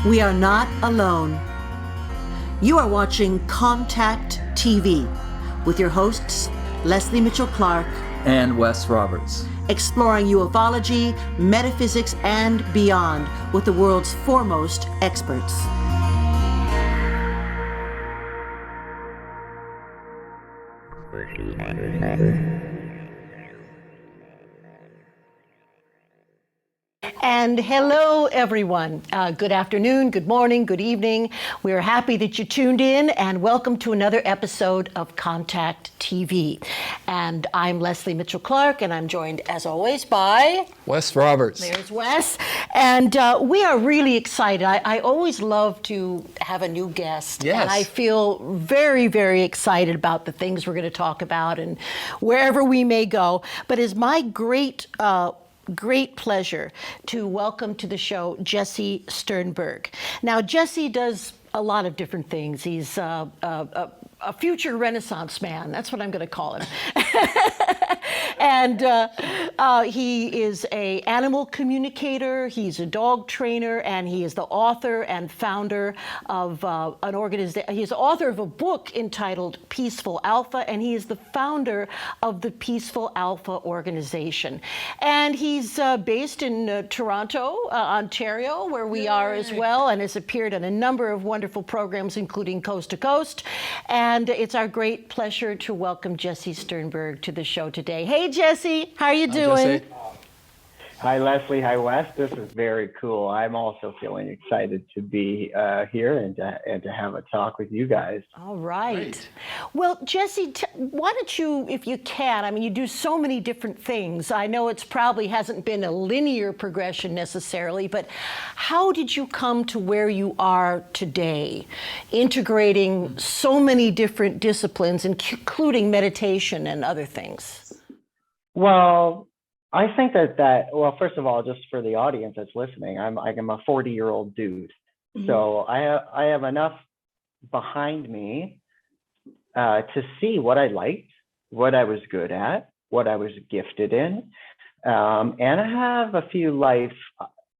We are not alone. You are watching Contact TV with your hosts, Leslie Mitchell-Clark and Wes Roberts, exploring ufology, metaphysics, and beyond with the world's foremost experts. And hello, everyone. Good afternoon, good morning, good evening. We're happy that you tuned in, and welcome to another episode of Contact TV. And I'm Leslie Mitchell-Clark, and I'm joined, as always, by Wes Roberts. There's Wes. And we are really excited. I always love to have a new guest. Yes. And I feel very, very excited about the things we're going to talk about and wherever we may go. But it's my great pleasure to welcome to the show Jesse Sternberg. Now, Jesse does a lot of different things. He's a future Renaissance man. That's what I'm going to call him. And he is an animal communicator, he's a dog trainer, and he is the author and founder of an organization. He's the author of a book entitled Peaceful Alpha, and he is the founder of the Peaceful Alpha organization. And he's based in Toronto, Ontario, where we are as well, and has appeared on a number of wonderful programs, including Coast to Coast. And it's our great pleasure to welcome Jesse Sternberg to the show today. Hey, Jesse, how are you doing? Jesse. Hi, Leslie. Hi, Wes. This is very cool. I'm also feeling excited to be here and to have a talk with you guys. All right. Great. Well, Jesse, why don't you, if you can, I mean, you do so many different things. I know it's probably hasn't been a linear progression necessarily, but how did you come to where you are today, integrating so many different disciplines, including meditation and other things? Well, I think well, first of all, just for the audience that's listening, I'm a 40-year-old dude. Mm-hmm. So I have enough behind me to see what I liked, what I was good at, what I was gifted in. And I have a few life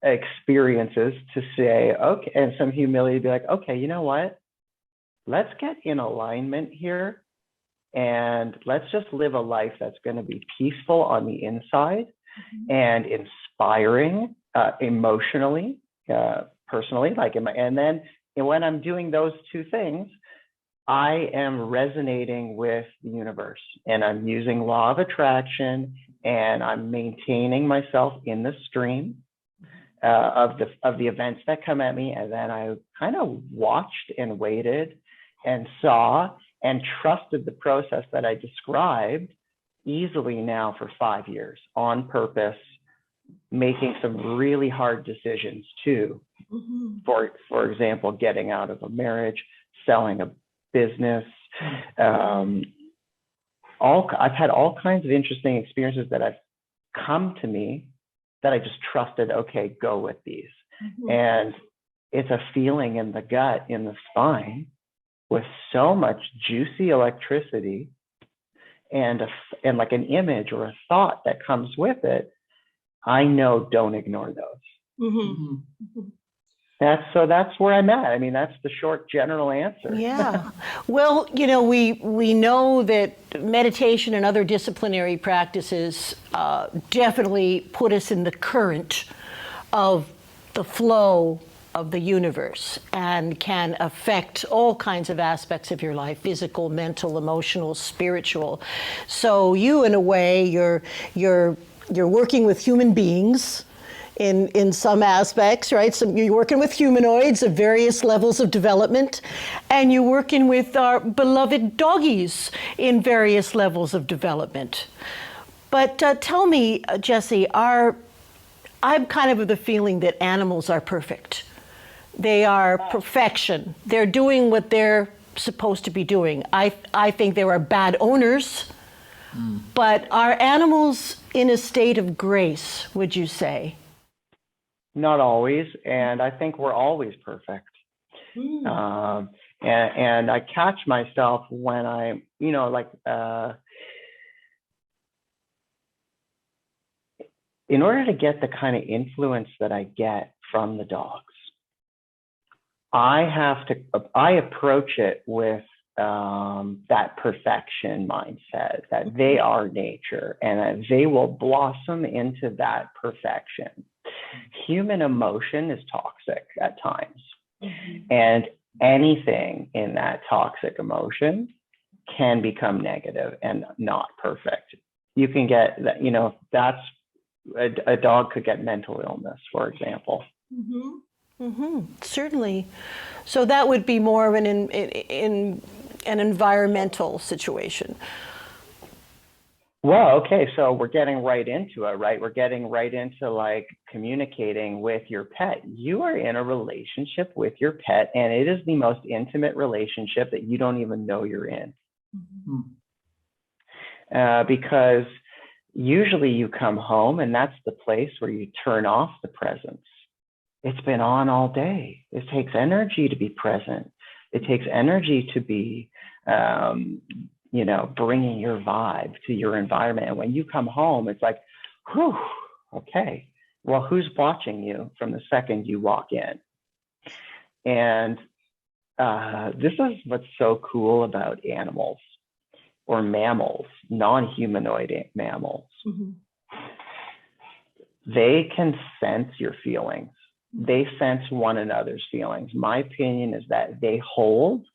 experiences to say, okay, and some humility to be like, okay, you know what? Let's get in alignment here. And let's just live a life that's going to be peaceful on the inside, mm-hmm. and inspiring emotionally, personally. And then when I'm doing those two things, I am resonating with the universe, and I'm using law of attraction, and I'm maintaining myself in the stream of the events that come at me. And then I kind of watched and waited and saw and trusted the process that I described easily now for 5 years on purpose, making some really hard decisions too. Mm-hmm. For example, getting out of a marriage, selling a business. I've had all kinds of interesting experiences that have come to me that I just trusted, okay, go with these. Mm-hmm. And it's a feeling in the gut, in the spine, with so much juicy electricity and like an image or a thought that comes with it. I know, don't ignore those. Mm-hmm. Mm-hmm. That's where I'm at. I mean, that's the short general answer. Yeah. Well, you know, we know that meditation and other disciplinary practices definitely put us in the current of the flow of the universe and can affect all kinds of aspects of your life: physical, mental, emotional, spiritual. So you, in a way, you're working with human beings in some aspects, right? So you're working with humanoids of various levels of development, and you're working with our beloved doggies in various levels of development. But tell me, Jesse, I'm kind of the feeling that animals are perfect. They are perfection. They're doing what they're supposed to be doing. I think there are bad owners, but are animals in a state of grace, would you say? Not always, and I think we're always perfect. And I catch myself when I, in order to get the kind of influence that I get from the dogs, I approach it with that perfection mindset, that they are nature and that they will blossom into that perfection. Human emotion is toxic at times, and anything in that toxic emotion can become negative and not perfect. You can get that, that's a dog could get mental illness, for example. Certainly. So that would be more of in an environmental situation. Well, okay, so we're getting right into it, right? We're getting right into like communicating with your pet. You are in a relationship with your pet, and it is the most intimate relationship that you don't even know you're in. Because usually you come home and that's the place where you turn off the presence. It's been on all day. It takes energy to be present. It takes energy to be, bringing your vibe to your environment. And when you come home, it's like, whew, okay, well, who's watching you from the second you walk in? And this is what's so cool about animals or mammals, non-humanoid mammals. They can sense your feelings. They sense one another's feelings. My opinion is that they hold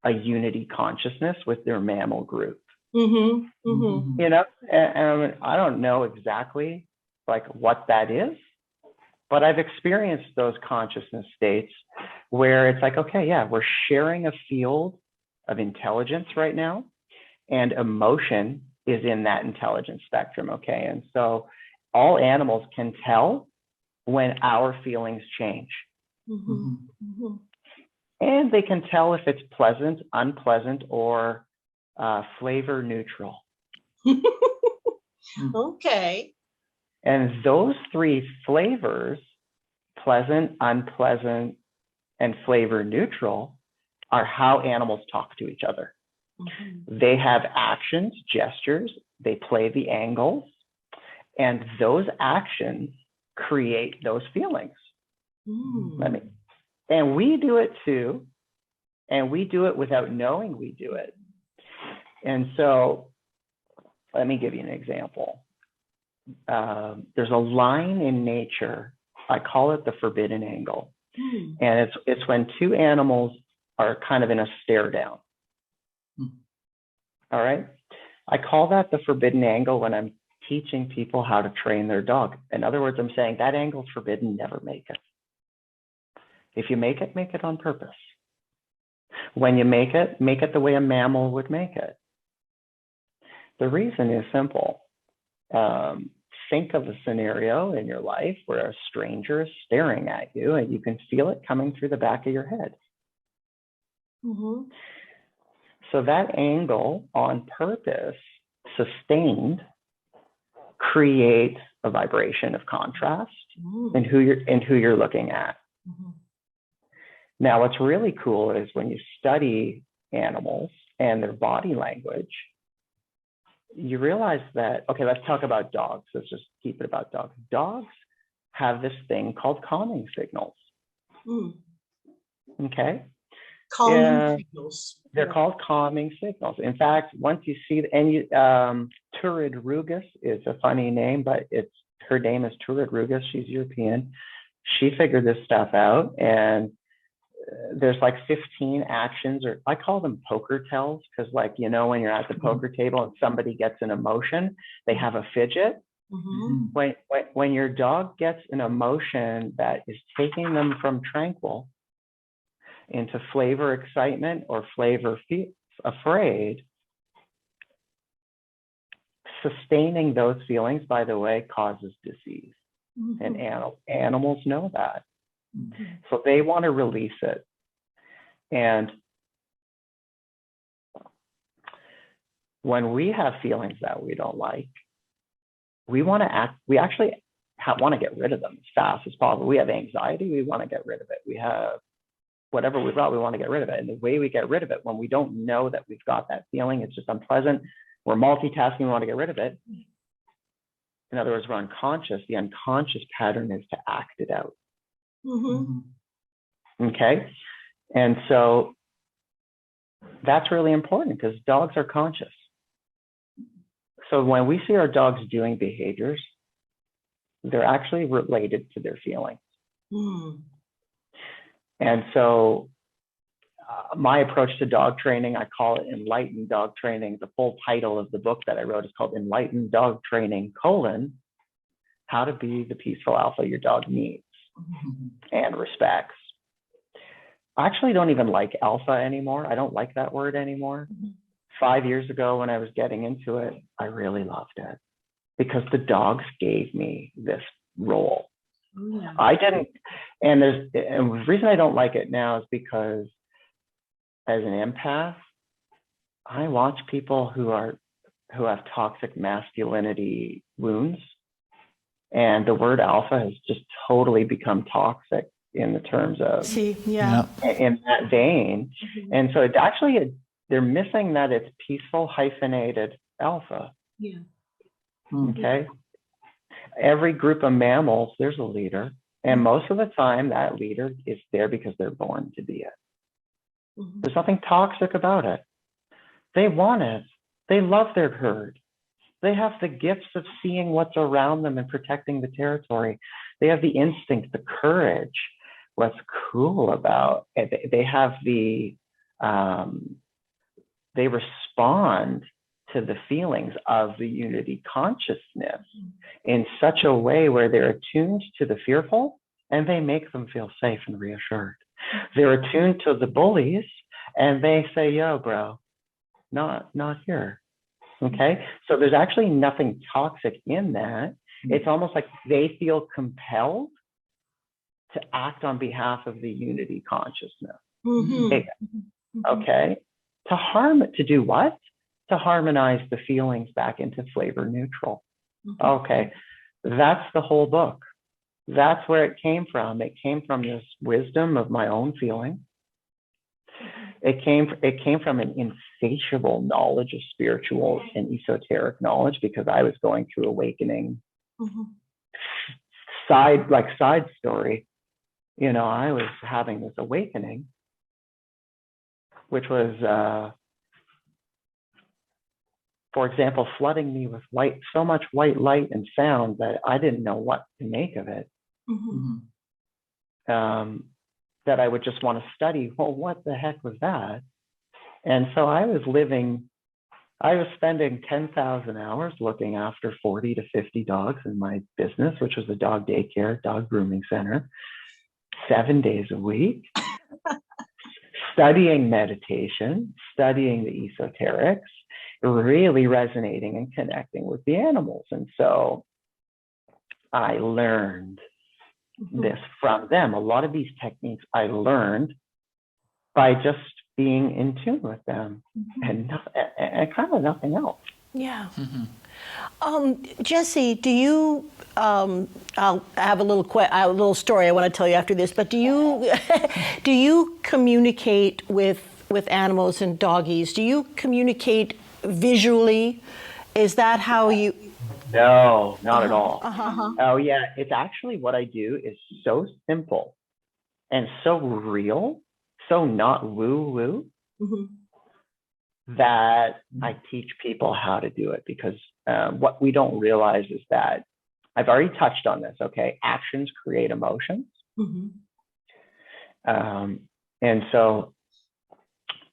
a unity consciousness with their mammal group. And I don't know exactly like what that is, but I've experienced those consciousness states where it's like, okay, yeah, we're sharing a field of intelligence right now, and emotion is in that intelligence spectrum, okay? And so all animals can tell when our feelings change. And they can tell if it's pleasant, unpleasant, or flavor neutral. Okay. And those three flavors, pleasant, unpleasant, and flavor neutral, are how animals talk to each other. They have actions, gestures, they play the angles, and those actions create those feelings. And we do it too, and we do it without knowing we do it. And so let me give you an example. There's a line in nature, I call it the forbidden angle. And it's when two animals are kind of in a stare down. All right. I call that the forbidden angle when I'm teaching people how to train their dog. In other words, I'm saying that angle's forbidden, never make it. If you make it on purpose. When you make it the way a mammal would make it. The reason is simple. Think of a scenario in your life where a stranger is staring at you and you can feel it coming through the back of your head. So that angle on purpose, sustained, creates a vibration of contrast in who you're looking at. Now, what's really cool is when you study animals and their body language, you realize that, okay, let's talk about dogs. Let's just keep it about dogs. Dogs have this thing called calming signals. Okay? Calming signals. They're called calming signals. In fact, once you see, Turid Rugus is a funny name, but her name is Turid Rugus. She's European. She figured this stuff out, and there's like 15 actions, or I call them poker tells, because like, when you're at the poker table and somebody gets an emotion, they have a fidget. When your dog gets an emotion that is taking them from tranquil into flavor excitement or flavor afraid, sustaining those feelings, by the way, causes disease. And animals know that. So they want to release it. And when we have feelings that we don't like, we actually want to get rid of them as fast as possible. We have anxiety, we want to get rid of it. We have whatever we've got, we want to get rid of it. And the way we get rid of it, when we don't know that we've got that feeling, it's just unpleasant, we're multitasking, we want to get rid of it. In other words, we're unconscious. The unconscious pattern is to act it out. Okay. And so that's really important because dogs are conscious. So when we see our dogs doing behaviors, they're actually related to their feelings. Mm. And so my approach to dog training, I call it enlightened dog training. The full title of the book that I wrote is called Enlightened Dog Training, How to Be the Peaceful Alpha Your Dog Needs and Respects. I actually don't even like alpha anymore. I don't like that word anymore. 5 years ago when I was getting into it, I really loved it because the dogs gave me this role. Oh, yeah. I didn't, and the reason I don't like it now is because as an empath, I watch people who have toxic masculinity wounds, and the word alpha has just totally become toxic in the terms of See, yeah. in that vein. And so they're missing that it's peaceful hyphenated alpha. Yeah. Okay. Every group of mammals, there's a leader. And most of the time that leader is there because they're born to be it. There's nothing toxic about it. They want it. They love their herd. They have the gifts of seeing what's around them and protecting the territory. They have the instinct, the courage. What's cool about it, they have they respond to the feelings of the unity consciousness in such a way where they're attuned to the fearful and they make them feel safe and reassured. They're attuned to the bullies and they say, yo, bro, not here. Okay. So there's actually nothing toxic in that. It's almost like they feel compelled to act on behalf of the unity consciousness. Okay. To do what? To harmonize the feelings back into flavor neutral. Okay. That's the whole book. That's where it came from. It came from this wisdom of my own feeling. It came from an insatiable knowledge of spiritual and esoteric knowledge because I was going through awakening. Side story. I was having this awakening, which was, for example, flooding me with so much white light and sound that I didn't know what to make of it. That I would just want to study, well, what the heck was that? And so I was spending 10,000 hours looking after 40 to 50 dogs in my business, which was a dog daycare, dog grooming center, 7 days a week, studying meditation, studying the esoterics, really resonating and connecting with the animals. And so I learned this from them. A lot of these techniques I learned by just being in tune with them and kind of nothing else. Yeah. Jesse, do you? I'll have a little story I want to tell you after this. But do you communicate with animals and doggies? Do you communicate visually? Is that how you? No, not at all. Oh yeah, it's actually what I do is so simple and so real, so not woo-woo, that I teach people how to do it because what we don't realize is that I've already touched on this, okay? Actions create emotions. And so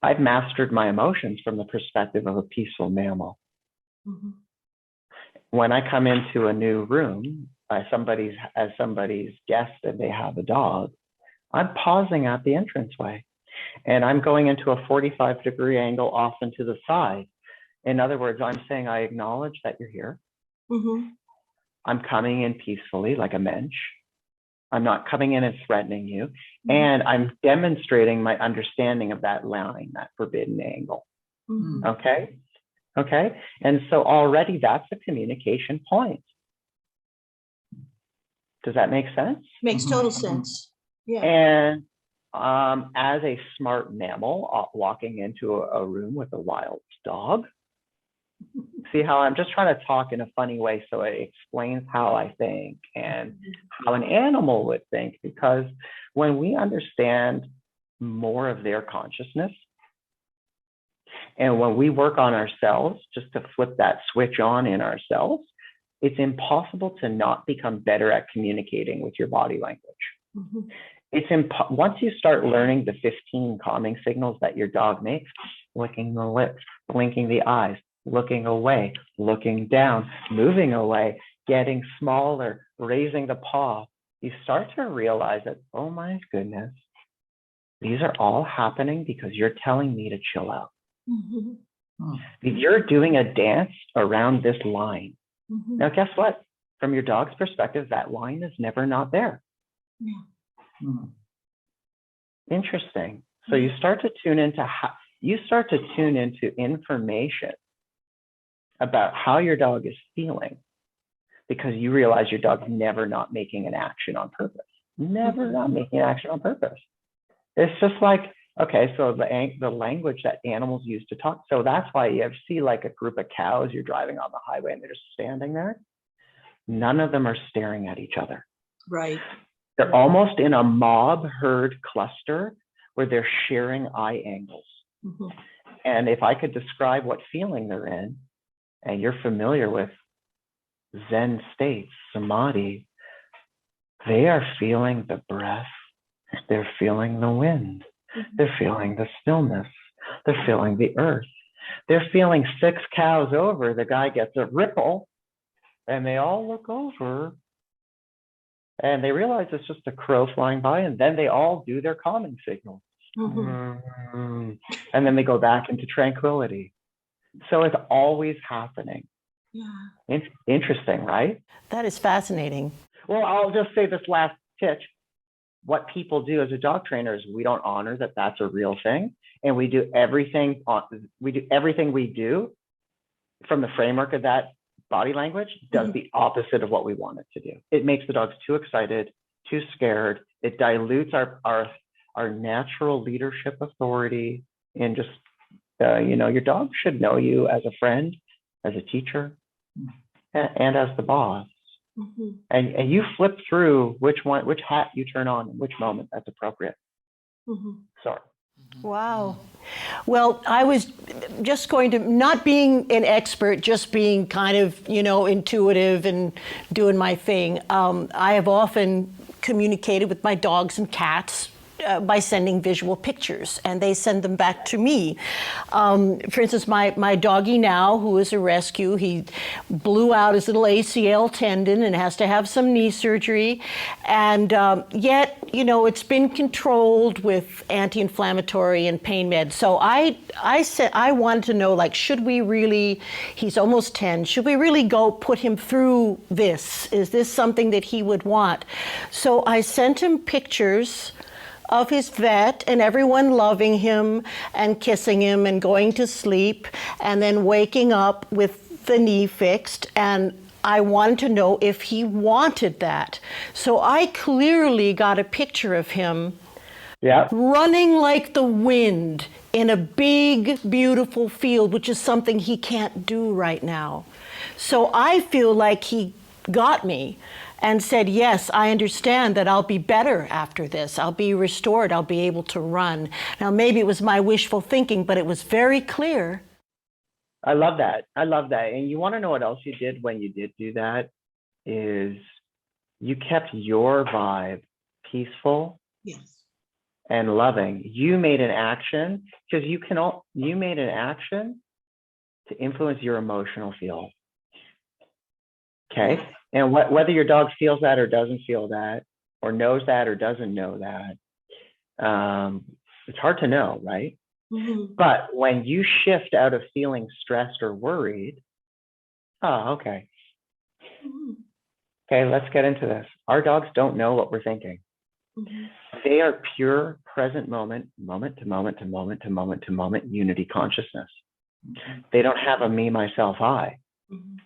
I've mastered my emotions from the perspective of a peaceful mammal. When I come into a new room as somebody's guest and they have a dog, I'm pausing at the entranceway and I'm going into a 45-degree angle off and to the side. In other words, I'm saying I acknowledge that you're here. I'm coming in peacefully like a mensch. I'm not coming in and threatening you. And I'm demonstrating my understanding of that line, that forbidden angle. Okay? Okay. And so already that's a communication point. Does that make sense? Makes total sense. Yeah. And as a smart mammal walking into a room with a wild dog, see how I'm just trying to talk in a funny way so it explains how I think and how an animal would think, because when we understand more of their consciousness. And when we work on ourselves, just to flip that switch on in ourselves, it's impossible to not become better at communicating with your body language. Mhm. Once you start learning the 15 calming signals that your dog makes, licking the lips, blinking the eyes, looking away, looking down, moving away, getting smaller, raising the paw, you start to realize that, oh my goodness, these are all happening because you're telling me to chill out. Mhm. You're doing a dance around this line. Mhm. Now, guess what? From your dog's perspective, that line is never not there. Yeah. Interesting. So you start to tune into information about how your dog is feeling, because you realize your dog's never not making an action on purpose. Never not making an action on purpose. It's just like, okay, so the language that animals use to talk. So that's why you ever see like a group of cows, you're driving on the highway and they're just standing there. None of them are staring at each other. Right. They're almost in a mob herd cluster where they're sharing eye angles. Mhm. And if I could describe what feeling they're in, and you're familiar with Zen states, samadhi, they are feeling the breath, they're feeling the wind, they're feeling the stillness, they're feeling the earth. They're feeling 6 cows over, the guy gets a ripple, and they all look over, and they realize it's just a crow flying by, and then they all do their calming signals. Mhm. And then they go back into tranquility. So it's always happening. Yeah. Interesting, right? That is fascinating. Well, I'll just say this last pitch. What people do as a dog trainer is we don't honor that that's a real thing. And we do everything we do from the framework of that body language does the opposite of what we want it to do. It makes the dogs too excited, too scared. It dilutes our natural leadership authority, and just, your dog should know you as a friend, as a teacher, and as the boss. Mhm. And you flip through which hat you turn on in which moment that's appropriate. Mhm. Sorry. Wow. Well, I was just going to, not being an expert, just being kind of, intuitive and doing my thing. I have often communicated with my dogs and cats by sending visual pictures, and they send them back to me. For instance, my doggy now, who is a rescue, he blew out his little ACL tendon and has to have some knee surgery, and yet, it's been controlled with anti-inflammatory and pain meds. So I said I wanted to know, like, should we really? He's almost 10. Should we really go put him through this? Is this something that he would want? So I sent him pictures of his vet and everyone loving him and kissing him and going to sleep and then waking up with the knee fixed. And I wanted to know if he wanted that. So I clearly got a picture of him running like the wind in a big, beautiful field, which is something he can't do right now. So I feel like he got me and said, yes, I understand that I'll be better after this. I'll be restored. I'll be able to run. Now, maybe it was my wishful thinking, but it was very clear. I love that. And you want to know what else you did when you did do that? Is you kept your vibe peaceful Yes. and loving. You made an action because you made an action to influence your emotional field. Okay. And whether your dog feels that or doesn't feel that, or knows that or doesn't know that, it's hard to know, right? Mhm. But when you shift out of feeling stressed or worried, okay. Mhm. Okay, let's get into this. Our dogs don't know what we're thinking. Mhm. They are pure present moment, moment to moment to moment to moment to moment unity consciousness. They don't have a me, myself, I. Mhm.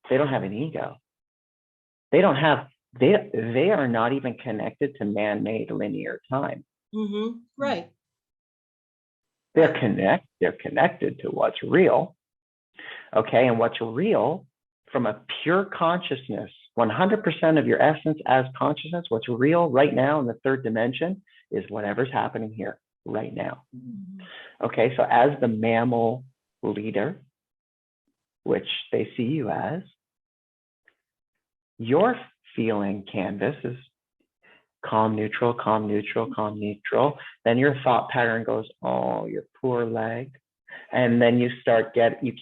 They don't have an ego. They are not even connected to man-made linear time. Mhm. Right. They're connected to what's real. Okay, and what's real from a pure consciousness, 100% of your essence as consciousness, what's real right now in the third dimension is whatever's happening here. right now. Mhm. Okay, so as the mammal leader, which they see you as, your feeling canvas is calm, neutral, calm, neutral, calm, neutral. Then your thought pattern goes, oh, your poor leg. And then you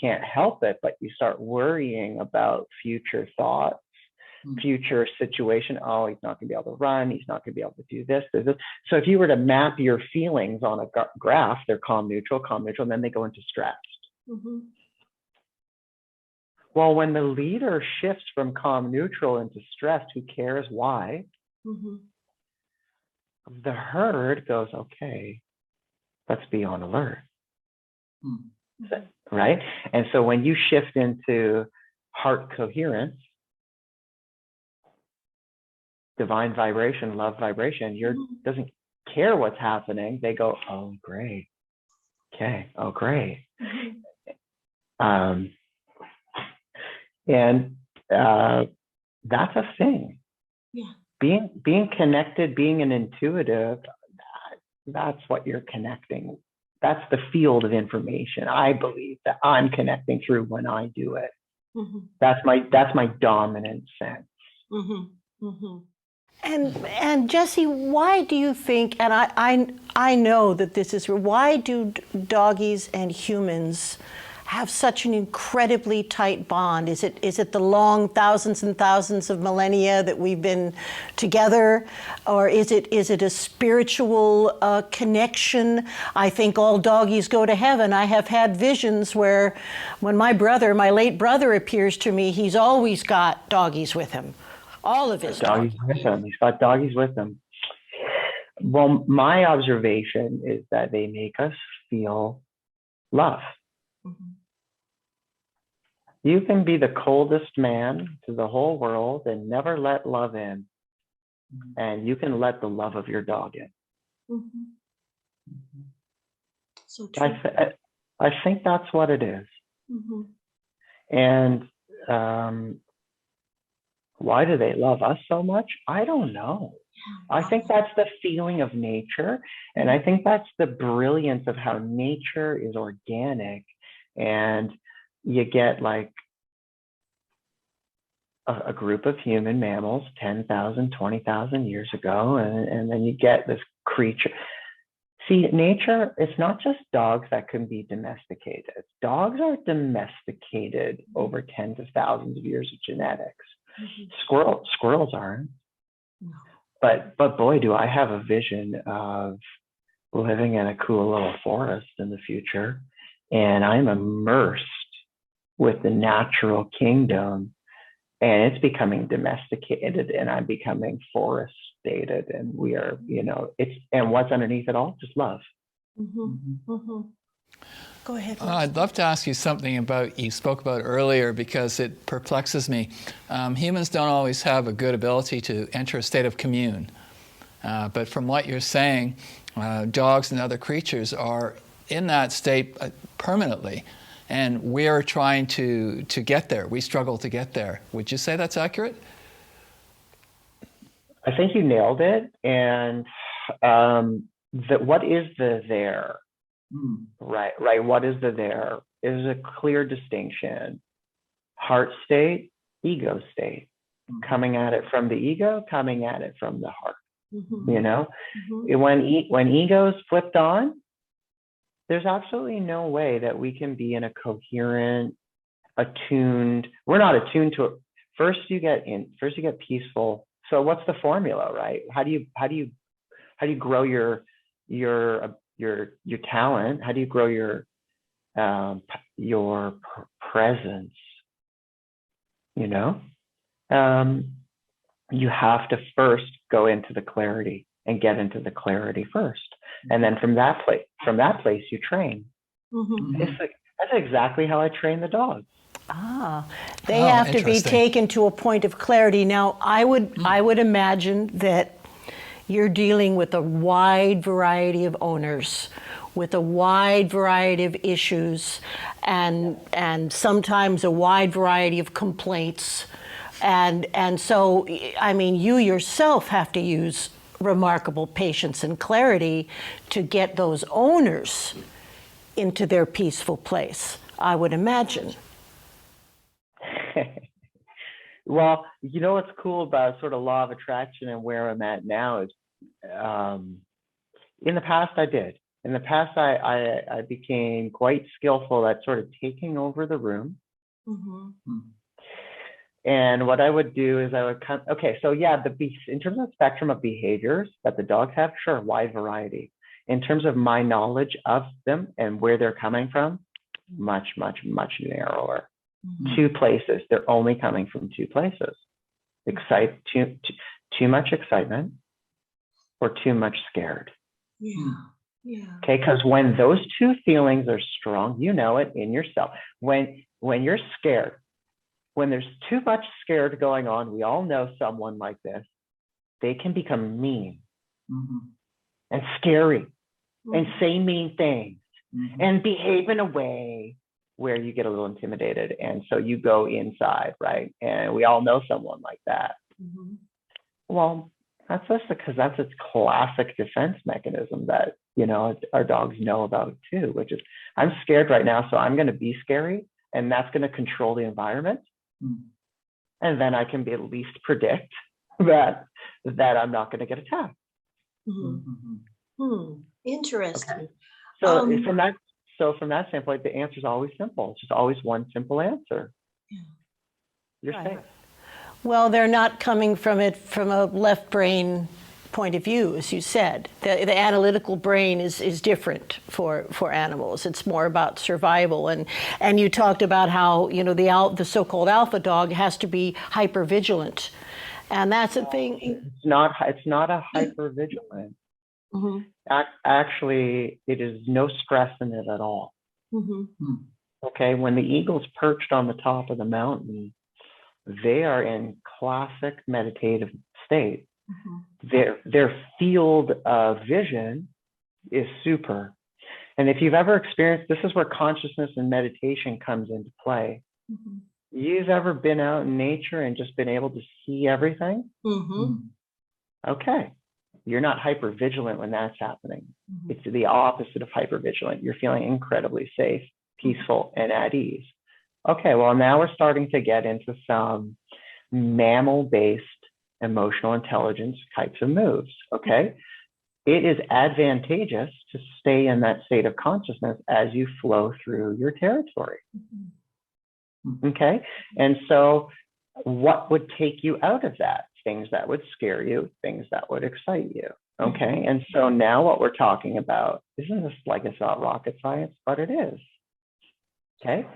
can't help it, but you start worrying about future thoughts, future situation. Oh, he's not going to be able to run. He's not going to be able to do this. So if you were to map your feelings on a graph, they're calm, neutral, and then they go into stressed. Mhm. Well, when the leader shifts from calm, neutral into stressed, who cares why? Mhm. The herd goes, okay, let's be on alert. Right? And so when you shift into heart coherence, divine vibration, love vibration, doesn't care what's happening. They go, oh, great. Okay. Oh, great. Mhm. And that's a thing. Yeah. Being connected, being an intuitive, that's what you're connecting. That's the field of information I believe that I'm connecting through when I do it. Mhm. That's my dominant sense. Mhm. Mhm. And Jesse, why do you think, and I know that this is, why do doggies and humans have such an incredibly tight bond? Is it the long thousands and thousands of millennia that we've been together, or is it a spiritual connection? I think all doggies go to heaven. I have had visions where, when my late brother appears to me, he's always got doggies with him. All of his Doggies doggies. with him. He's got doggies with him. Well, my observation is that they make us feel love. Mhm. You can be the coldest man to the whole world and never let love in. And you can let the love of your dog in. Mhm. So true. I think that's what it is. Mhm. And why do they love us so much? I don't know. I think that's the feeling of nature. And I think that's the brilliance of how nature is organic. And you get like a group of human mammals 10,000, 20,000 years ago. And then you get this creature. See, nature, it's not just dogs that can be domesticated. Dogs are domesticated over tens of thousands of years of genetics. Mhm. Squirrels aren't. No. But boy, do I have a vision of living in a cool little forest in the future. And I'm immersed with the natural kingdom, and it's becoming domesticated, and I'm becoming forestated. And we are, and what's underneath it all? Just love. Mhm. Mhm. Go ahead. I'd love to ask you something you spoke about earlier, because it perplexes me. Humans don't always have a good ability to enter a state of commune. But from what you're saying, dogs and other creatures are in that state permanently. And we're trying to get there. We struggle to get there. Would you say that's accurate? I think you nailed it. And what is the there? Right. What is the there? Is a clear distinction. Heart state, ego state. Coming at it from the ego, coming at it from the heart. Mhm. Mhm. When ego's flipped on, there's absolutely no way that we can be in a coherent, attuned. We're not attuned to it. First you get peaceful. So what's the formula, right? How do you grow your talent? How do you grow your presence? You have to first go into the clarity and get into the clarity first, and then from that place you train. Mhm. That's exactly how I train the dog. They have to be interesting. taken to a point of clarity. Now, I would imagine that you're dealing with a wide variety of owners, with a wide variety of issues, and sometimes a wide variety of complaints. And so, I mean, you yourself have to use remarkable patience and clarity to get those owners into their peaceful place, I would imagine. Well, you know what's cool about sort of law of attraction and where I'm at now is, in the past I did. In the past, I became quite skillful at sort of taking over the room. Mm-hmm. And what I would do is I would come, okay, so yeah, in terms of the spectrum of behaviors that the dogs have, sure, wide variety. In terms of my knowledge of them and where they're coming from, much, much, much narrower. Mm-hmm. 2 places. They're only coming from 2 places. Too much excitement or too much scared. Yeah. Yeah. Okay, because when those 2 feelings are strong, you know it in yourself. When you're scared, when there's too much scared going on, we all know someone like this. They can become mean and scary and say mean things and behave in a way where you get a little intimidated. And so you go inside, right? And we all know someone like that. Mm-hmm. Well, that's just because that's its classic defense mechanism that, you know, our dogs know about too, which is, I'm scared right now, so I'm going to be scary, and that's going to control the environment. And then I can at least predict that I'm not going to get attacked. Interesting. Okay. So from that standpoint, the answer is always simple. It's just always one simple answer. Yeah. You're Right. safe. Well, they're not coming from it from a left brain point of view, as you said. The analytical brain is different for animals. It's more about survival. And you talked about how, you know, the so-called alpha dog has to be hypervigilant. And that's a thing. It's not a hypervigilant. Actually, it is no stress in it at all. Okay, when the eagle's perched on the top of the mountain, they are in classic meditative state. Their field of vision is super. And if you've ever experienced, this is where consciousness and meditation comes into play. You've ever been out in nature and just been able to see everything? Okay. You're not hypervigilant when that's happening. It's the opposite of hypervigilant. You're feeling incredibly safe, peaceful, and at ease. Okay, well, now we're starting to get into some mammal-based emotional intelligence types of moves, okay? It is advantageous to stay in that state of consciousness as you flow through your territory, okay? And so what would take you out of that? Things that would scare you, things that would excite you, okay? And so now what we're talking about, isn't this like it's not rocket science, but it is, okay?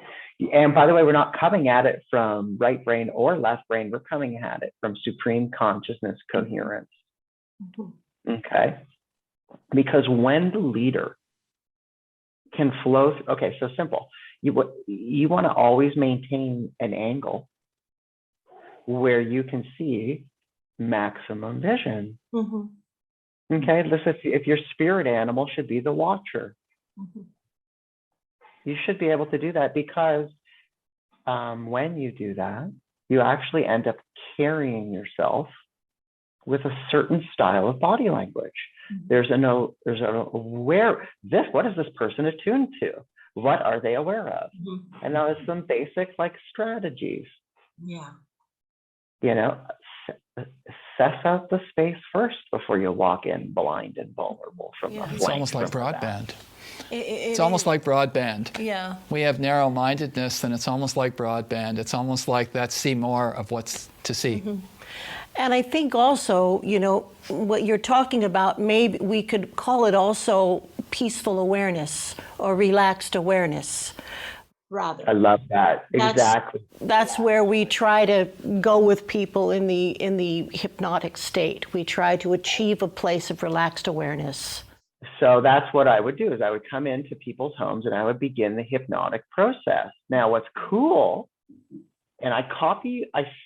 And by the way, we're not coming at it from right brain or left brain. We're coming at it from supreme consciousness coherence. Okay. Because when the leader can flow, okay, so simple. You want to always maintain an angle where you can see maximum vision. Okay, listen, if your spirit animal should be the watcher. You should be able to do that because when you do that, you actually end up carrying yourself with a certain style of body language. There's an aware, what is this person attuned to? What are they aware of? And now there's some basic like strategies. Yeah. You know, assess out the space first before you walk in blind and vulnerable from the flank. It's almost like from the back. broadband. It's almost like broadband. Yeah. We have narrow-mindedness, and it's almost like broadband. It's almost like that see more of what's to see. And I think also, you know, what you're talking about, maybe we could call it also peaceful awareness or relaxed awareness. Rather. I love that. Exactly. That's where we try to go with people in the hypnotic state. We try to achieve a place of relaxed awareness. So that's what I would do is I would come into people's homes and I would begin the hypnotic process. Now, what's cool, and I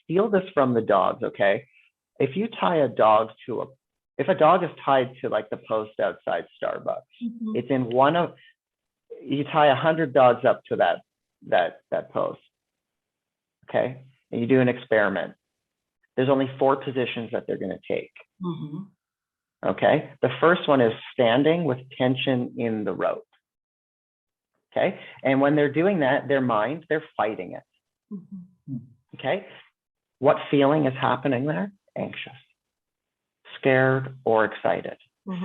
steal this from the dogs, okay? If you tie a dog if a dog is tied to like the post outside Starbucks, it's in you tie 100 dogs up to that post, okay? And you do an experiment. There's only 4 positions that they're going to take. Okay. The first one is standing with tension in the rope. Okay. And when they're doing that, their mind, they're fighting it. Mhm. Okay. What feeling is happening there? Anxious, scared, or excited. Mhm.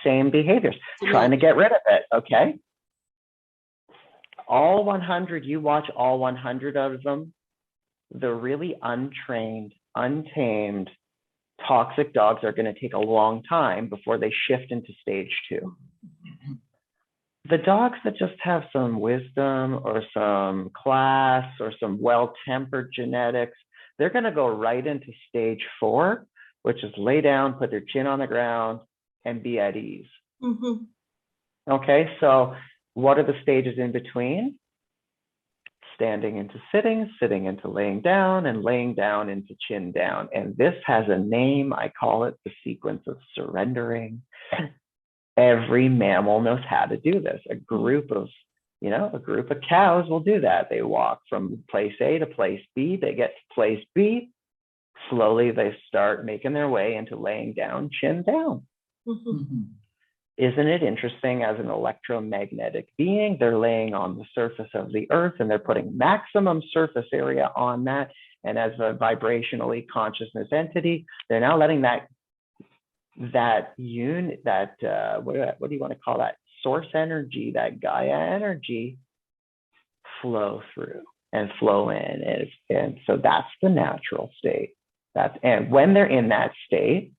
Same behaviors. Trying to get rid of it. Okay. All 100, you watch all 100 of them, the really untrained, untamed, toxic dogs are going to take a long time before they shift into stage 2. The dogs that just have some wisdom or some class or some well-tempered genetics, they're going to go right into stage 4, which is lay down, put their chin on the ground, and be at ease. Mhm. Okay, so what are the stages in between? Standing into sitting, sitting into laying down, and laying down into chin down. And this has a name. I call it the sequence of surrendering. Every mammal knows how to do this. A group of cows will do that. They walk from place A to place B. They get to place B. Slowly, they start making their way into laying down, chin down. Mhm. Isn't it interesting? As an electromagnetic being, they're laying on the surface of the earth and they're putting maximum surface area on that. And as a vibrationally consciousness entity, they're now letting what do you want to call that? Source energy, that Gaia energy flow through and flow in. And so that's the natural state. And when they're in that state,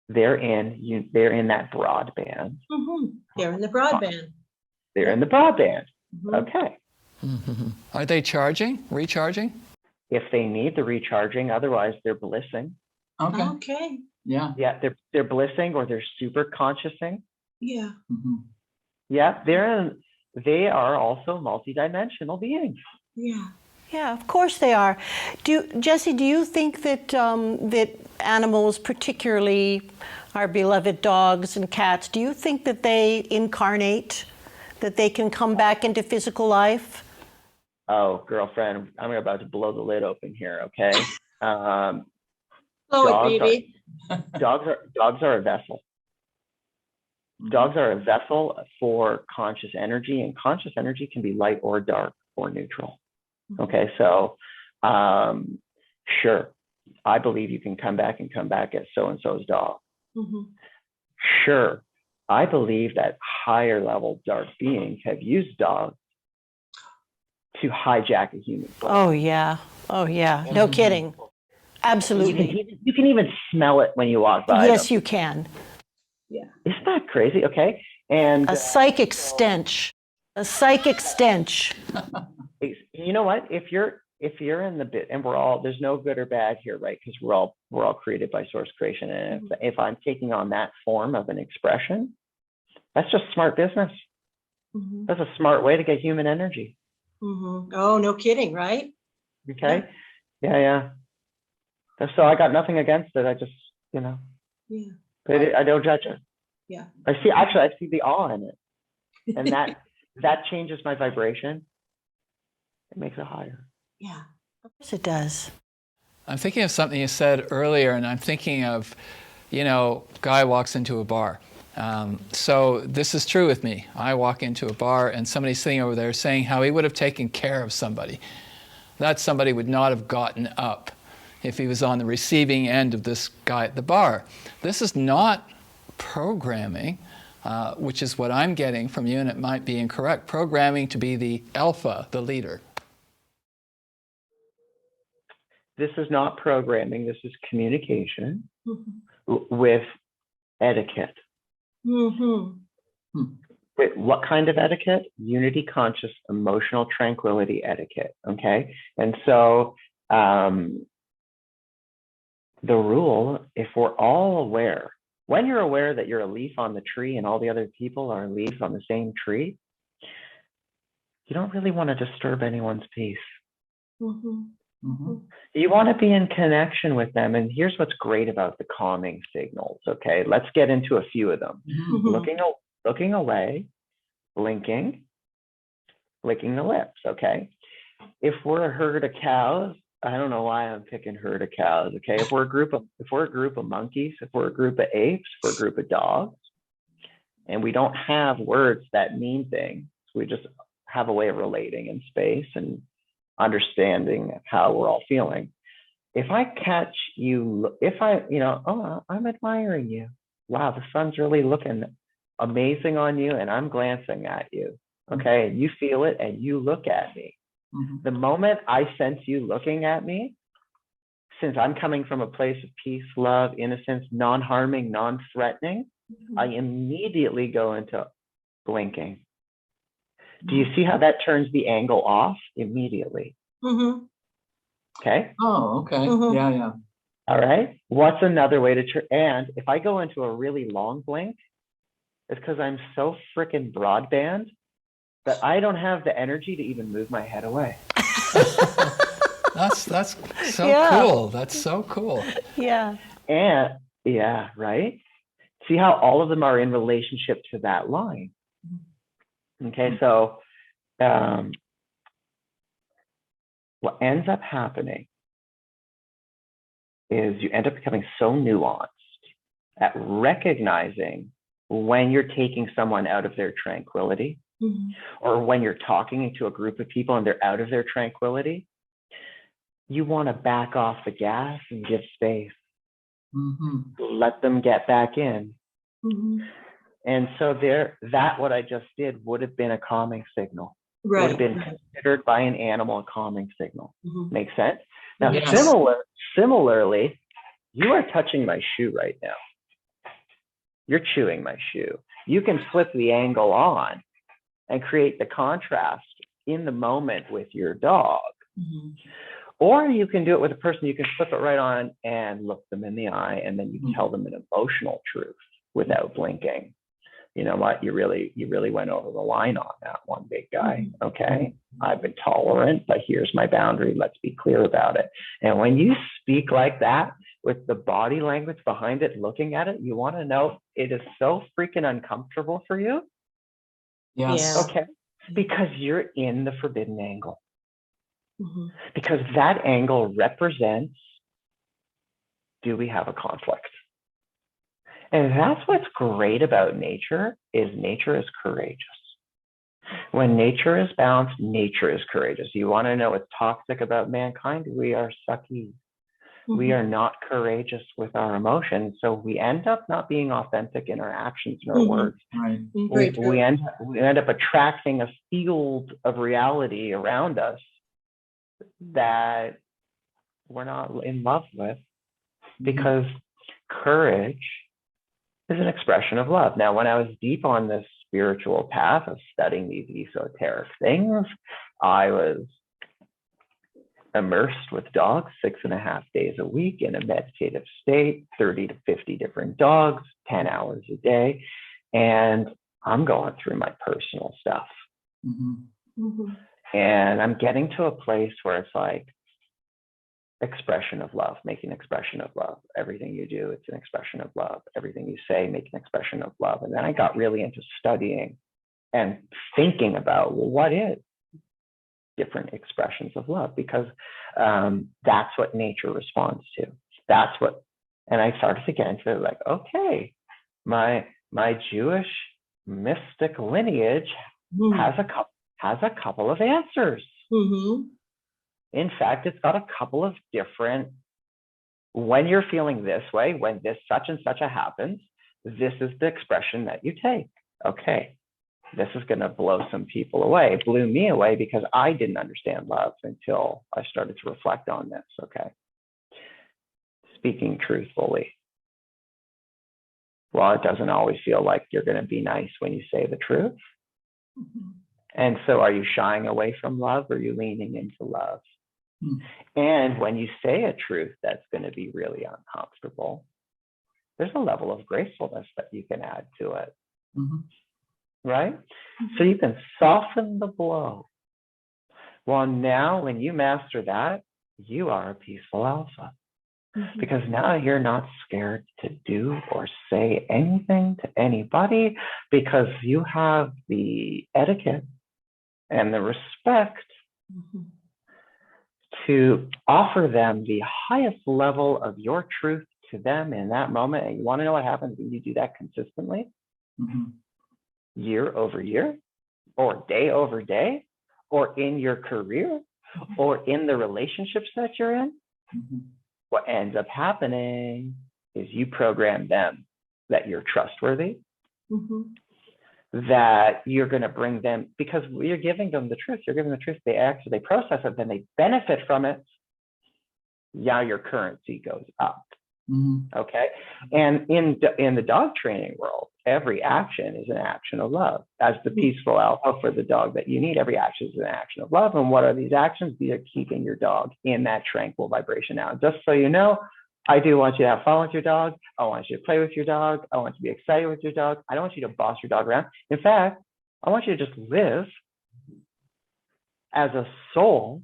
they're in that broadband. Mhm. They're in the broadband. They're in the broadband. Mhm. Okay. Are they recharging? If they need the recharging, otherwise they're blissing. Okay. Okay. Yeah. Yeah, they're blissing or they're super consciousing. Yeah. Yeah, they are also multidimensional beings. Yeah. Yeah, of course they are. Jesse, do you think that that animals, particularly our beloved dogs and cats, do you think that they incarnate, that they can come back into physical life? Oh, girlfriend, I'm about to blow the lid open here. Okay. Blow it, Dogs are baby. dogs are a vessel. Dogs are a vessel for conscious energy, and conscious energy can be light or dark or neutral. Okay, so sure, I believe you can come back as so-and-so's dog. Mhm. Sure, I believe that higher level dark beings have used dogs to hijack a human soul. Oh yeah, no kidding. Absolutely. You can even smell it when you walk by Yes, them. you can. Yeah. Isn't that crazy? Okay, and A psychic stench. A psychic stench. you know what? If you're in the bit, and there's no good or bad here, right? Because we're all created by source creation, and if I'm taking on that form of an expression, that's just smart business. Mhm. That's a smart way to get human energy. Mhm. Oh, no kidding, right? Okay, yeah. So I got nothing against it. I just Yeah. I don't judge it. Yeah. I see the awe in it, and that changes my vibration. It makes it higher. Yeah. Of course it does. I'm thinking of something you said earlier, and I'm thinking of, guy walks into a bar. So this is true with me. I walk into a bar and somebody's sitting over there saying how he would have taken care of somebody. That somebody would not have gotten up if he was on the receiving end of this guy at the bar. This is not programming, which is what I'm getting from you, and it might be incorrect. Programming to be the alpha, the leader. This is not programming. This is communication Mhm. with etiquette. Mhm. Wait, what kind of etiquette? Unity conscious emotional tranquility etiquette. Okay. And so the rule, if we're all aware, when you're aware that you're a leaf on the tree and all the other people are leaves on the same tree, you don't really want to disturb anyone's peace. Mhm. You want to be in connection with them. And here's what's great about the calming signals. Okay, let's get into a few of them. Mhm. Looking away, blinking, licking the lips. Okay, if we're a herd of cows I don't know why I'm picking herd of cows. Okay, if we're a group of monkeys, if we're a group of apes, if we're a group of dogs, and we don't have words that mean things, we just have a way of relating in space and understanding how we're all feeling. If I catch you, if I, oh, I'm admiring you. Wow, the sun's really looking amazing on you, and I'm glancing at you. Okay, and you feel it, and you look at me. The moment I sense you looking at me, since I'm coming from a place of peace, love, innocence, non-harming, non-threatening, I immediately go into blinking. Do you see how that turns the angle off immediately? Okay. Oh, okay. Yeah. All right. What's another way to turn? And if I go into a really long blink, it's because I'm so freaking broadband that I don't have the energy to even move my head away. That's so cool. That's so cool. Yeah. And yeah, right. See how all of them are in relationship to that line. Okay, so what ends up happening is you end up becoming so nuanced at recognizing when you're taking someone out of their tranquility, or when you're talking to a group of people and they're out of their tranquility, you want to back off the gas and give space. Let them get back in. And so that what I just did would have been a calming signal. Right. Would have been considered by an animal a calming signal. Make sense? Now, Yes. similarly, you are touching my shoe right now. You're chewing my shoe. You can flip the angle on and create the contrast in the moment with your dog. Or you can do it with a person. You can flip it right on and look them in the eye, and then you tell them an emotional truth without blinking. You know what? You really went over the line on that one, big guy. Okay, I've been tolerant, but here's my boundary. Let's be clear about it. And when you speak like that, with the body language behind it, looking at it, you want to know it is so freaking uncomfortable for you. Yes. Yeah. Okay, because you're in the forbidden angle. Because that angle represents, do we have a conflict? And that's what's great about nature is courageous. When nature is balanced, nature is courageous. You want to know what's toxic about mankind? We are sucky. We are not courageous with our emotions. So we end up not being authentic in our actions and our words. Right. We end up attracting a field of reality around us that we're not in love with, because courage is an expression of love. Now, when I was deep on this spiritual path of studying these esoteric things, I was immersed with dogs 6.5 days a week in a meditative state, 30 to 50 different dogs, 10 hours a day. And I'm going through my personal stuff. And I'm getting to a place where it's like expression of love, make an expression of love. Everything you do, it's an expression of love. Everything you say, make an expression of love. And then I got really into studying and thinking about, well, what is different expressions of love? Because that's what nature responds to. That's what, and I started to get into it, like, okay, my Jewish mystic lineage has a couple of answers. In fact, it's got a couple of different, when you're feeling this way, when this such and such happens, this is the expression that you take. Okay, this is going to blow some people away. It blew me away because I didn't understand love until I started to reflect on this. Okay, speaking truthfully. Well, it doesn't always feel like you're going to be nice when you say the truth. And so are you shying away from love, or are you leaning into love? And when you say a truth that's going to be really uncomfortable, there's a level of gracefulness that you can add to it. Right? So you can soften the blow. Well, now when you master that, you are a peaceful alpha. Because now you're not scared to do or say anything to anybody, because you have the etiquette and the respect to offer them the highest level of your truth to them in that moment. And you want to know what happens when you do that consistently? Year over year, or day over day, or in your career, or in the relationships that you're in? What ends up happening is you program them that you're trustworthy, that you're going to bring them, because you're giving them the truth. You're giving them the truth. They actually, they process it, then they benefit from it. Yeah, your currency goes up. Okay. And in the dog training world, every action is an action of love. As the peaceful alpha for the dog that you need, every action is an action of love. And what are these actions? These are keeping your dog in that tranquil vibration. Now, just so you know, I do want you to have fun with your dog. I want you to play with your dog. I want you to be excited with your dog. I don't want you to boss your dog around. In fact, I want you to just live as a soul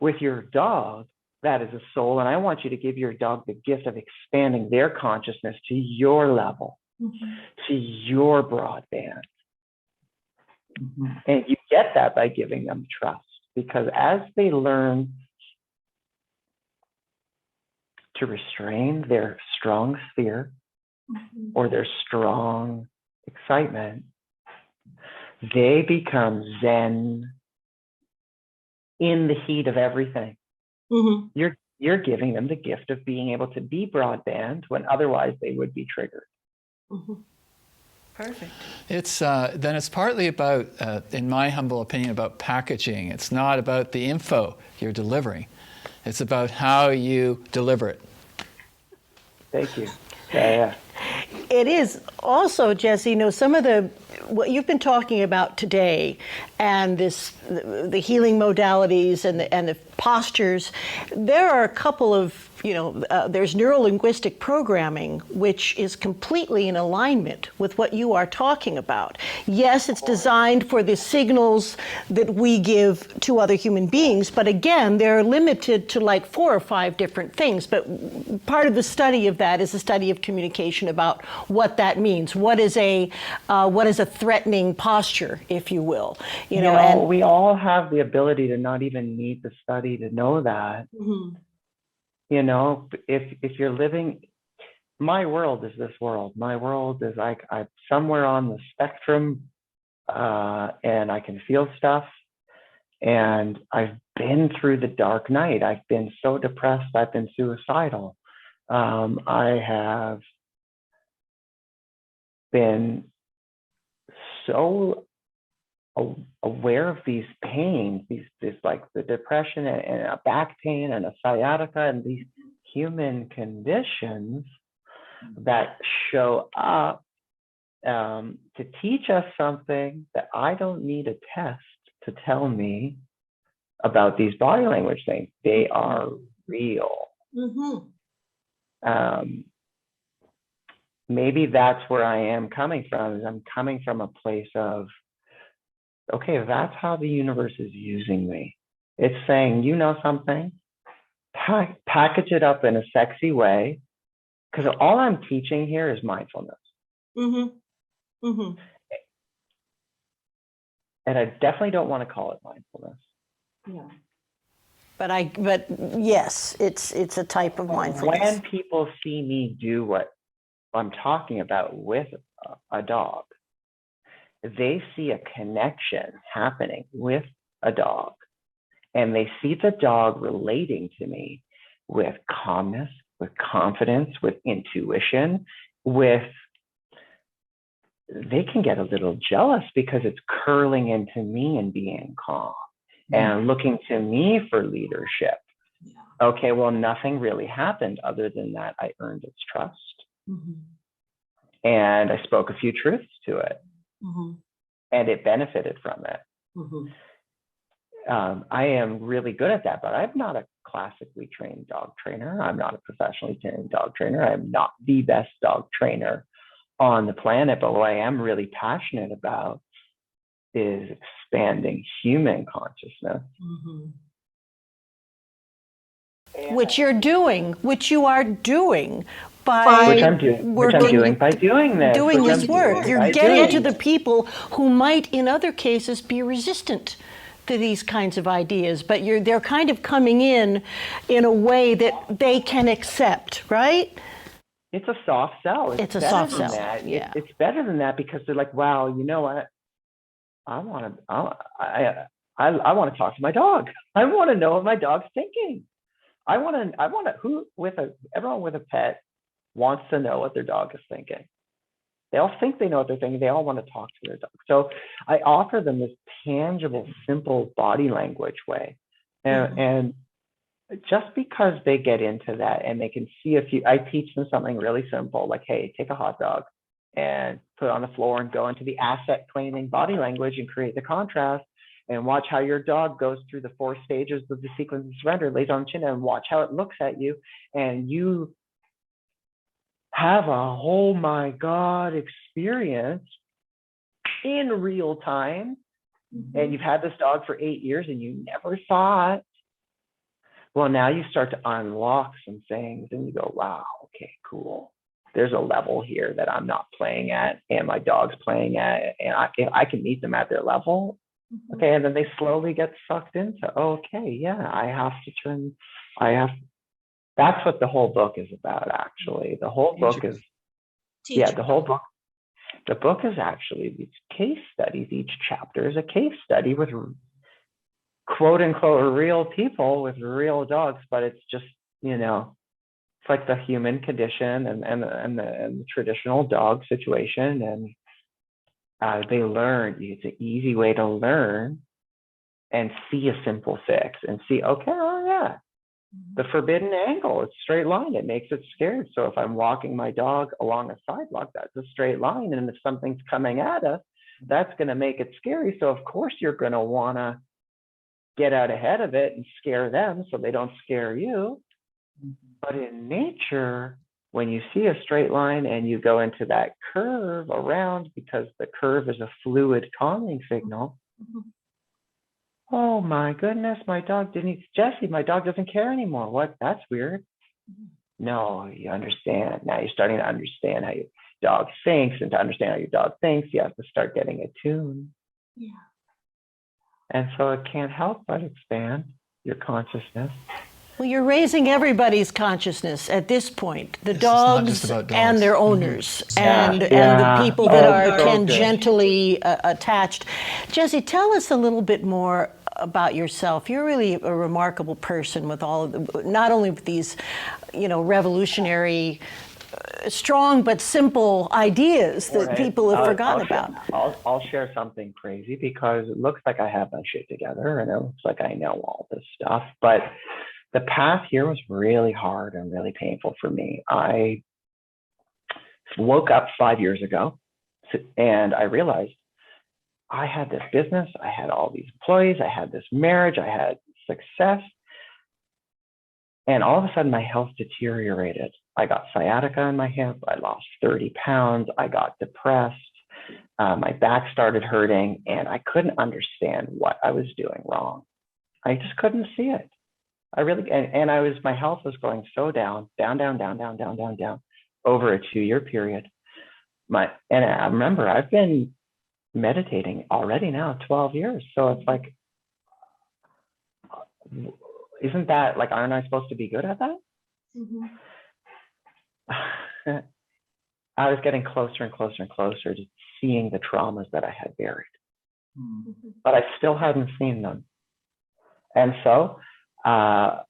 with your dog that is a soul. And I want you to give your dog the gift of expanding their consciousness to your level, to your broadband. And you get that by giving them trust, because as they learn to restrain their strong fear or their strong excitement, they become Zen in the heat of everything. You're giving them the gift of being able to be broadband when otherwise they would be triggered. Perfect. It's then it's partly about, in my humble opinion, about packaging. It's not about the info you're delivering. It's about how you deliver it. Thank you. Yeah. It is also, Jesse, some of what you've been talking about today, and the healing modalities and the postures. There are a couple of there's neurolinguistic programming, which is completely in alignment with what you are talking about. Yes, it's designed for the signals that we give to other human beings, but again, they're limited to like 4 or 5 different things. But part of the study of that is the study of communication about what that means. What is a threatening posture, if you will? And we all have the ability to not even need the study to know that. If you're living, my world is this world. My world is like I'm somewhere on the spectrum, and I can feel stuff. And I've been through the dark night. I've been so depressed. I've been suicidal. I have been so aware of these pains, these like the depression and a back pain and a sciatica and these human conditions that show up to teach us something that I don't need a test to tell me about these body language things. They are real. Maybe that's where I am coming from. Is I'm coming from a place of, okay, that's how the universe is using me. It's saying, something, package it up in a sexy way, because all I'm teaching here is mindfulness. And I definitely don't want to call it mindfulness. But yes, it's a type of mindfulness. When people see me do what I'm talking about with a dog, they see a connection happening with a dog, and they see the dog relating to me with calmness, with confidence, with intuition, they can get a little jealous because it's curling into me and being calm and looking to me for leadership. Okay, well, nothing really happened other than that I earned its trust. And I spoke a few truths to it. And it benefited from it. I am really good at that, but I'm not a classically trained dog trainer. I'm not a professionally trained dog trainer. I'm not the best dog trainer on the planet, but what I am really passionate about is expanding human consciousness. Which you are doing which I'm doing by doing this. Doing this work. You're getting to the people who might, in other cases, be resistant. to these kinds of ideas, but they're kind of coming in a way that they can accept, right? It's a soft sell. It's a better soft than sell, that. yeah. It's better than that because they're like, wow, you know what? I want to talk to my dog. I want to know what my dog's thinking. Everyone with a pet wants to know what their dog is thinking. They all think they know what they're thinking. They all want to talk to their dog. So I offer them this tangible, simple body language way. And just because they get into that and they can see I teach them something really simple, like, hey, take a hot dog and put it on the floor and go into the asset claiming body language and create the contrast and watch how your dog goes through the 4 stages of the sequence of surrender, lays on the chin, and watch how it looks at you. And you have a oh my God experience in real time. And you've had this dog for 8 years and you never saw it. Well, now you start to unlock some things and you go, wow, okay, cool. There's a level here that I'm not playing at and my dog's playing at, and I can meet them at their level. Okay, and then they slowly get sucked into, okay, yeah, that's what the whole book is about, actually. The whole book is, the book is actually these case studies. Each chapter is a case study with quote unquote real people with real dogs, but it's just, it's like the human condition and the traditional dog situation. And they learn, it's an easy way to learn and see a simple fix and see, okay, oh yeah, the forbidden angle, it's straight line, it makes it scared. So if I'm walking my dog along a sidewalk, that's a straight line. And if something's coming at us, that's going to make it scary. So of course you're going to want to get out ahead of it and scare them so they don't scare you. But in nature, when you see a straight line and you go into that curve around, because the curve is a fluid calming signal, oh my goodness, my dog Jesse, my dog doesn't care anymore. What? That's weird. No, you understand. Now you're starting to understand how your dog thinks, and to understand how your dog thinks, you have to start getting attuned. Yeah. And so it can't help but expand your consciousness. Well, you're raising everybody's consciousness at this point, the This is not dogs just about dogs. and their owners and Yeah. the people that are so good. tangentially attached. Jesse, tell us a little bit more about yourself. You're really a remarkable person with all of not only with these, revolutionary, strong but simple ideas that people have forgotten about. I'll share something crazy because it looks like I have my shit together and it looks like I know all this stuff, but the path here was really hard and really painful for me. I woke up 5 years ago and I realized I had this business, I had all these employees, I had this marriage, I had success, and all of a sudden my health deteriorated. I got sciatica in my hip, I lost 30 pounds, I got depressed, my back started hurting, and I couldn't understand what I was doing wrong. I just couldn't see it. My health was going so down over a 2-year period. And I remember I've been meditating already now 12 years. So it's like, isn't that like, aren't I supposed to be good at that? I was getting closer and closer and closer to seeing the traumas that I had buried, but I still hadn't seen them. And so, I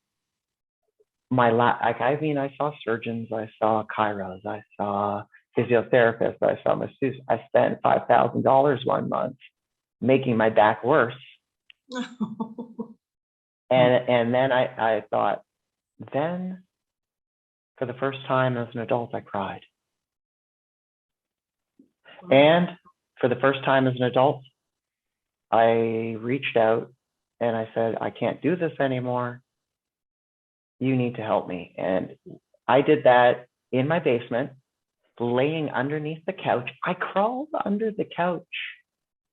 saw surgeons, I saw chiros, I saw physiotherapists, I saw masseuse. I spent $5,000 one month making my back worse. And then I thought, then for the first time as an adult, I cried. And for the first time as an adult, I reached out and I said, I can't do this anymore. You need to help me. And I did that in my basement, laying underneath the couch. I crawled under the couch.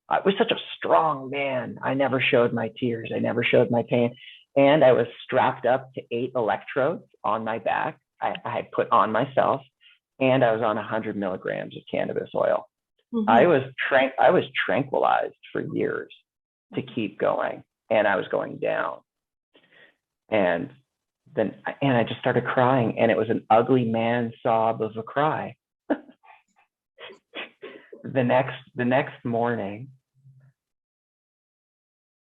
I was such a strong man. I never showed my tears. I never showed my pain. And I was strapped up to 8 electrodes on my back. I had put on myself, and I was on 100 milligrams of cannabis oil. I was tranquilized for years to keep going. and I was going down. And I just started crying, and it was an ugly man sob of a cry. The next morning,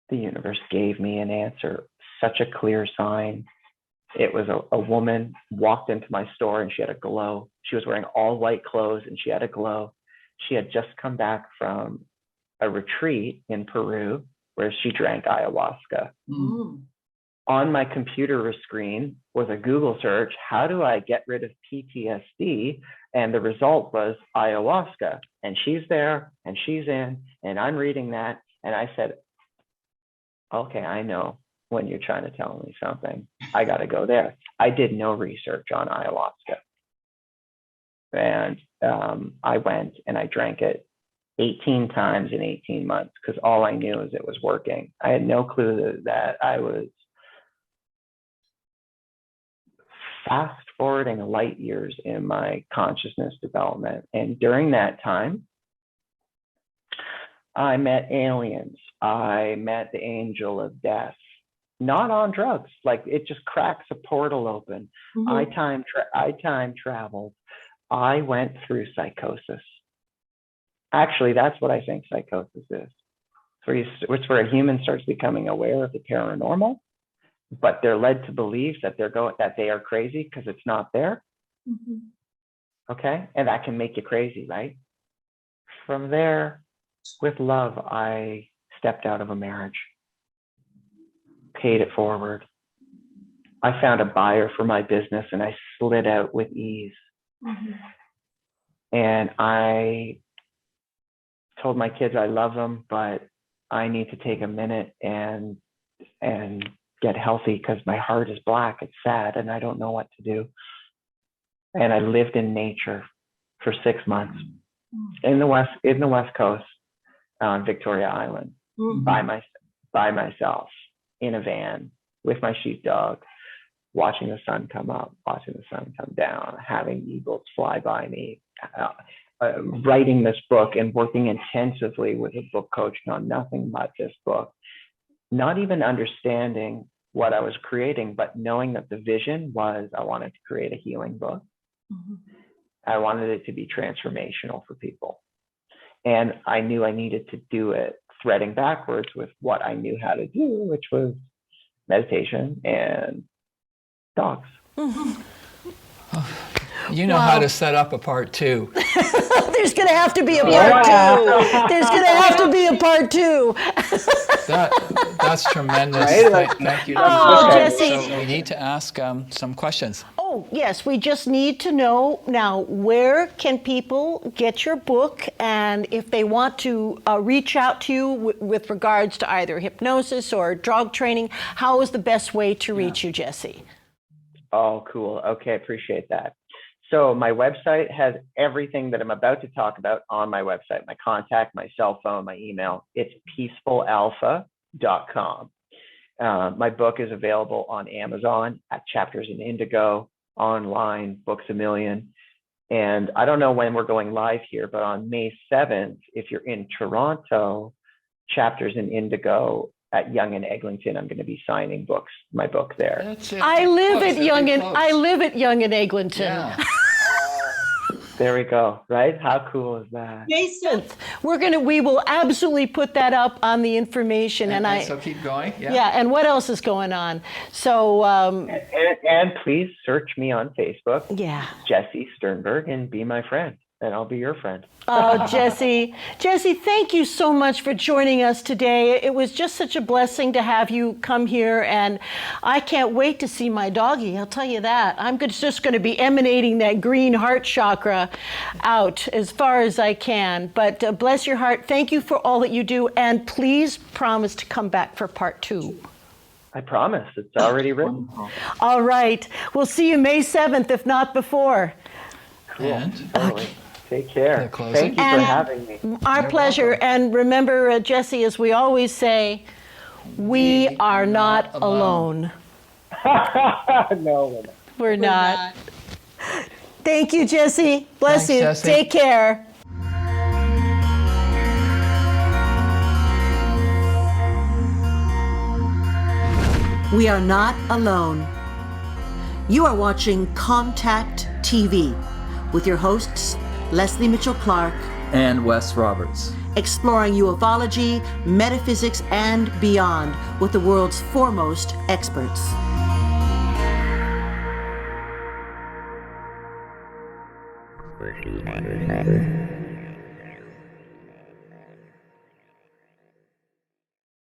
the universe gave me an answer, such a clear sign. It was a woman walked into my store, and she had a glow. She was wearing all white clothes, and she had a glow. She had just come back from a retreat in Peru where she drank ayahuasca. Mm. On my computer screen was a Google search, how do I get rid of PTSD? And the result was ayahuasca. And she's there, and she's in, and I'm reading that. And I said, okay, I know when you're trying to tell me something. I got to go there. I did no research on ayahuasca. And I went and I drank it 18 times in 18 months because all I knew is it was working. I had no clue that I was fast forwarding light years in my consciousness development. And during that time, I met aliens. I met the angel of death, not on drugs. Like, it just cracks a portal open. Mhm. I time traveled. I went through psychosis. Actually, that's what I think psychosis is. It's where a human starts becoming aware of the paranormal, but they're led to believe that they are crazy because it's not there. Mhm. Okay, and that can make you crazy, right? From there, with love, I stepped out of a marriage, paid it forward. I found a buyer for my business, and I slid out with ease. Mhm. And I told my kids I love them, but I need to take a minute and get healthy because my heart is black. It's sad, and I don't know what to do. And I lived in nature for 6 months in the West Coast, on Victoria Island, Mhm. by myself in a van with my sheepdog, watching the sun come up, watching the sun come down, having eagles fly by me, writing this book and working intensively with a book coach on nothing but this book, not even understanding what I was creating, but knowing that the vision was I wanted to create a healing book. Mhm. I wanted it to be transformational for people. And I knew I needed to do it threading backwards with what I knew how to do, which was meditation and dogs. You know how to set up a part 2. There's going to have to be a part two. There's going to have to be a part 2. That's tremendous. Right? Thank you. Oh, Okay. Jesse. So we need to ask some questions. Oh, yes, we just need to know now, where can people get your book? And if they want to reach out to you with regards to either hypnosis or dog training, how is the best way to reach you, Jesse? Oh, cool. Okay, appreciate that. So my website has everything that I'm about to talk about on my website, my contact, my cell phone, my email. It's peacefulalpha.com. My book is available on Amazon, at Chapters in Indigo, online, Books A Million. And I don't know when we're going live here, but on May 7th, if you're in Toronto, Chapters in Indigo at Yonge and Eglinton, I'm going to be signing my book there. That's it. I live Close, at Yonge very and close. I live at Yonge and Eglinton. Yeah. There we go, right? How cool is that? Jason, We will absolutely put that up on the information, and so keep going. yeah. And what else is going on? So And please search me on Facebook, yeah. Jesse Sternberg, and be my friend, and I'll be your friend. Oh, Jesse, thank you so much for joining us today. It was just such a blessing to have you come here, and I can't wait to see my doggie, I'll tell you that. I'm just going to be emanating that green heart chakra out as far as I can. But bless your heart. Thank you for all that you do, and please promise to come back for part 2. I promise. It's already written. All right. We'll see you May 7th, if not before. Cool. And? Totally. Take care. The closing? Thank you for And- having me. Our You're pleasure. welcome. And remember, Jesse, as we always say, we are not alone. No, We're not. Thank you, Jesse. Bless Thanks, you. Jesse. Take care. We are not alone. You are watching Contact TV with your hosts, Leslie Mitchell-Clark and Wes Roberts, exploring ufology, metaphysics, and beyond with the world's foremost experts.